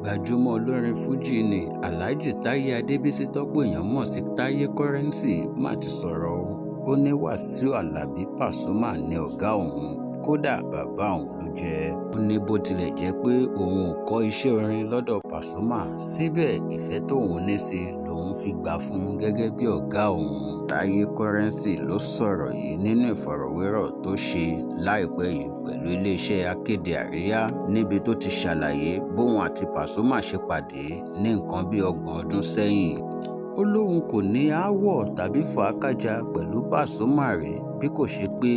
gbajúmọ̀ olórin Fújì ni Alhaji Táyé Adébísí tọ́pọ̀ èèyàn mọ̀ sí Táyé Currency má ti sọ̀rọ̀ o. Ó ní Wàsíù Àlàbí Pasuma ní ọ̀gá òun, kódà bàbá òun ló jẹ́. Ó ní bó tilẹ̀ jẹ́ pé òun ò kọ́ iṣẹ́ orin lọ́dọ̀ Pasuma, síbẹ̀ ìfẹ́ tóun ní sí lòun fi gbà fún un gẹ́gẹ́ bí ọ̀gá òun. Táyé Currency ló sọ̀rọ̀ yìí nínú ìfọ̀rọ̀wérọ̀ tó ṣe láìpẹ́ yìí pẹ̀lú iléeṣẹ́ akéde àríyá, níbi tó ti ṣàlàyé bóun àti Pasuma ṣe pàdé ní nǹkan bí 30 ọdún sẹ́yìn. Ó lóun kò ní aáwọ̀ tàbí fàákàjà pẹ̀lú Pasuma rí bí kò ṣe pé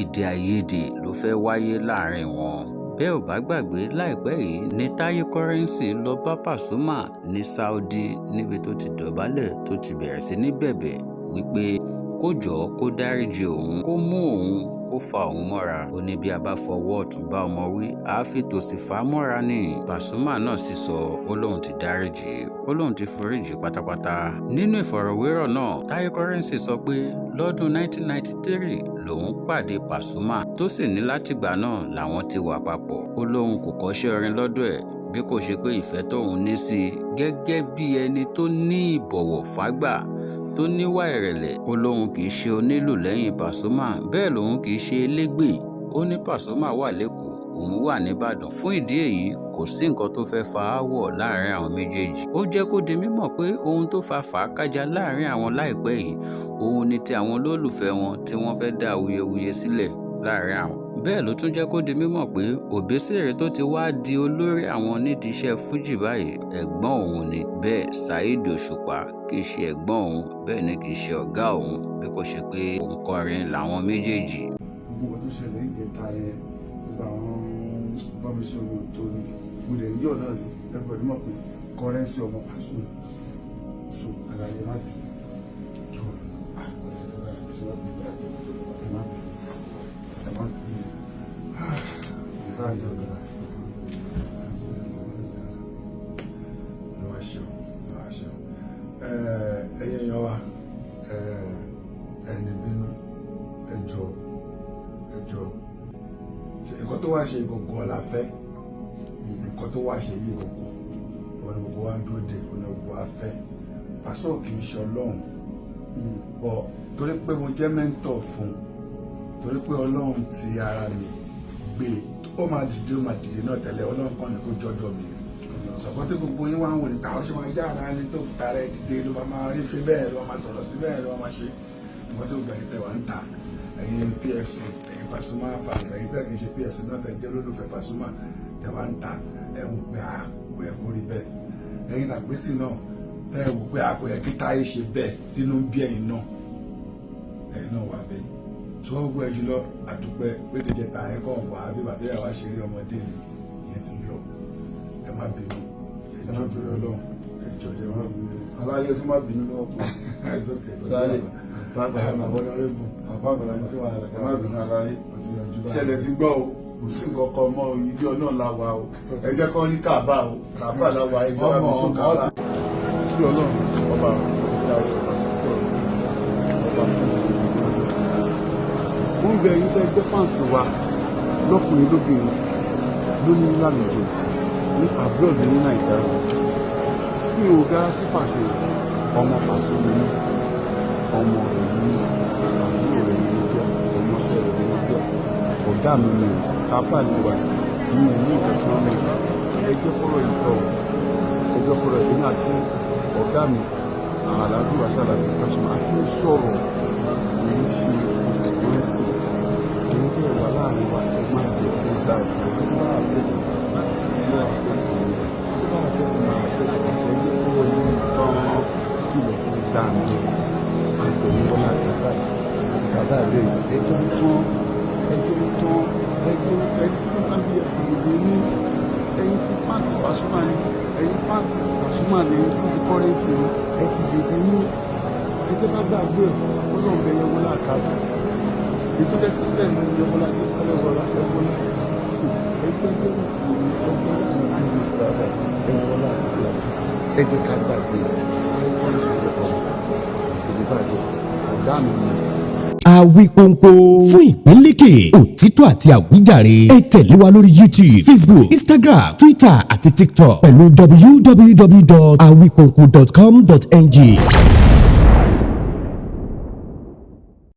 èdè àìyedè ló fẹ́ wáyé láàrin wọn. Bẹ́ẹ̀ ò bá gbàgbé, láìpẹ́ yìí ní Táyé Currency lọ bá Pasuma ní Saudi níbi tó ti dọ̀bálẹ̀ tó ti bẹ̀rẹ̀ sí ní bẹ̀bẹ̀ wípé kó jọ̀ọ́ kó dáríjì òun, kó mú òun, kó fa òun mọ́ra. Ó ní bí a bá fọwọ́ ọ̀tún bá ọmọ wí, a fi tòsì fà á mọ́ra ni. Pasuma náà sì sọ, ó lóun ti dáríjì, ó lóun ti foríjì pátápátá. Nínú ìfọ̀rọ̀wérọ̀ náà, Táyé Currency sọ pé lọ́dún 1993 lòun pàdé Pasuma, tó sì ní látìgbà náà làwọn ti wà papọ̀. Ó lóun kò kọ́ṣẹ́ orin lọ́dọ̀ ẹ̀ bí kò ṣe pé ìfẹ́ tóun ní sí i gẹ́gẹ́ bí ẹni tó ní ìbọ̀wọ̀ fágbà, tó níwà ìrẹ̀lẹ̀. Ó lóun kì í ṣe onílù lẹ́yìn Pasuma, bẹ́ẹ̀ lòun kì í ṣe elégbè. Ó ní Pasuma wà lẹ́kọ̀ọ́, òun wà nìbàdàn. Fún ìdí èyí, kò sí nǹkan tó fẹ́ fa aáwọ̀ láàrin àwọn méjèèjì. Ó jẹ́ kó di mímọ̀ pé ohun tó fa fàákàjà láàrin àwọn láìpẹ́ yìí, òun ni ti àwọn olólùfẹ́ wọn tí wọ́n fẹ́ dá awuyewuye sílẹ̀ láàrin àwọn. Bẹ́ẹ̀ ló tún jẹ́ kó di mímọ̀ pé Òbésèré tó ti wá di olórí àwọn nídìí iṣẹ́ Fújì báyìí, ẹ̀gbọ́n òun ni. Bẹ́ẹ̀ Saheed Òṣùpá kì í ṣe ẹ̀gbọ́n òun, bẹ́ẹ̀ ni kì í ṣe ọ̀gá òun bí kò ṣe pé òǹkọrin làwọn méjèèjì. Gbogbo ọdún ṣẹlẹ̀ ìjẹta yẹn, gbogbo àwọn bọ́mísọ̀rọ̀ tó ní ìpínlẹ̀ yíyọ̀ náà ní ẹgbẹ̀rún mọ̀ pé Currency ọmọ Pasuma so àlàyé má bì ẹ̀yin yan wa ẹni bínú ẹjọ́ nǹkan tó wá ṣe gbogbo ọ̀la fẹ́, nǹkan tó wá ṣe yìí gbogbo wọn ni gbogbo wa ń dúró de wọn ni gbogbo wa fẹ́. Pàṣọ kì í ṣe Ọlọ́run bọ̀ torí pé mo jẹ́ mẹ́ńtọ̀ fún, torí pé Ọlọ́run ti ara mi gbé, ó máa dìde náà tẹ́lẹ̀. Ọlọ́run kan ní kó jọ́dọ̀ mi sọ̀kọ́ tí gbogbo yín wá ń wò ní káwọn ṣe máa já ara ẹni tó tara ẹ dìde ló máa rí fi bẹ́ẹ̀ ló máa sọ̀rọ̀ sí bẹ́ẹ̀ ló máa ṣe nǹkan tó gbà tẹ̀ wá ń ta. Ẹ̀yin PFC, ẹ̀yin Pasuma fans, ẹ̀yin tẹ́ kì í ṣe PFC náà tẹ̀ jẹ́ lólùfẹ́ Pasuma tẹ̀ wá ń ta ẹ̀ wò pé kò yẹ kó rí bẹ́ẹ̀. Ẹ̀yin Làgbésì náà tẹ́ wò pé kò yẹ kí Táyé ṣe bẹ́ẹ̀, tínú ń bí ẹ̀yin náà wà bẹ́ẹ̀. Sọ gbogbo ẹ̀ jùlọ àdúpẹ́ pé ti jẹta ẹ̀ kàn wá bí bàbá yà wá ṣeré ọmọdé ni ìyẹn ti lọ. Ẹ má bínú, ẹ má bínú Ọlọ́run, ẹ jọ̀ọ́ ẹ má bínú. Aláyé tó má bínú lọ́wọ́ pọ̀. Sáré bàbá ọ̀nàrẹ́bù àbábọ̀lá ní síwájú ẹ má bínú aláyé. Ṣẹlẹ̀ ti gbọ́ o, kò sí nǹkan kan mọ́ o, ilé Ọlọ́run la wà o. Ẹ jẹ́ kọ́ ní Kàbá o, Kàbá la wà, ẹ jẹ́ wá fi sún Kàbá. Kí Ọlọ́run ọba ìyá ìjọba sí pọ̀ ọba wọ́n gbé ẹ̀yin tẹ́ jẹ́ fáǹsì wa lọ́kùnrin lóbìnrin lónìí lálejò ní abroad ní Nàìjíríà. Mi ò dára sí Pàṣẹ, ọmọ Pàṣẹ mi ní ọmọ ìlú àbúrò rẹ̀ ní jẹ́ ọmọọṣẹ́ rẹ̀ ní jẹ́ ọ̀gá mi ní kápá níwà ní ìlú ìkẹsàn mi. Ẹjẹ́ kọ́rọ̀ ìtọ́, ẹjẹ́ kọ́rọ̀ ìdí náà sí ọ̀gá mi Alhaji Wàsíù Pasuma àti sọ̀rọ̀ ní ṣe ìṣèkúrẹ́sì ní kí ẹ̀wà láàrin wa ẹ má jẹ́ kó dá ìpàdé tó bá àfẹ́tì Pasuma ló àfẹ́tì mi tó bá àfẹ́tì máa fẹ́ àfẹ́lẹ́ kúrò ní tán kí lè fi dá mi àgbẹ̀mí wọn àti kàdá rẹ̀ ẹjọ́ tí wọ́n bá bí ẹ̀fọ́ ìdè ní ẹ̀yin tí fáǹsì Pasuma ní ẹ̀yin fáǹsì Pasuma ní lórí Currency ní ẹ̀fọ́ ìdè ní ẹjọ́ bá gbàgbé fọlọ́ọ̀bẹ yẹn wọlé àkájọ ìpínlẹ̀ Christian ní yẹwọlá tí sálẹ̀ wọlá ẹgbọ́lá sí ẹgbẹ́ mùsùlùmí ọgbọ́n láti ní mustapha ẹwọlá àti ẹjẹ́ ká gbàgbé ayélujára ìṣẹ̀lẹ̀ ọ̀hún ìdíbàdé ọ̀gá mi ni. Awikonko fún ìpínlẹ̀kè òtítọ́ àti àwíjàre. Ẹ tẹ̀lé wa lórí YouTube, Facebook, Instagram, Twitter àti TikTok pẹ̀lú www.awikonko.com.ng.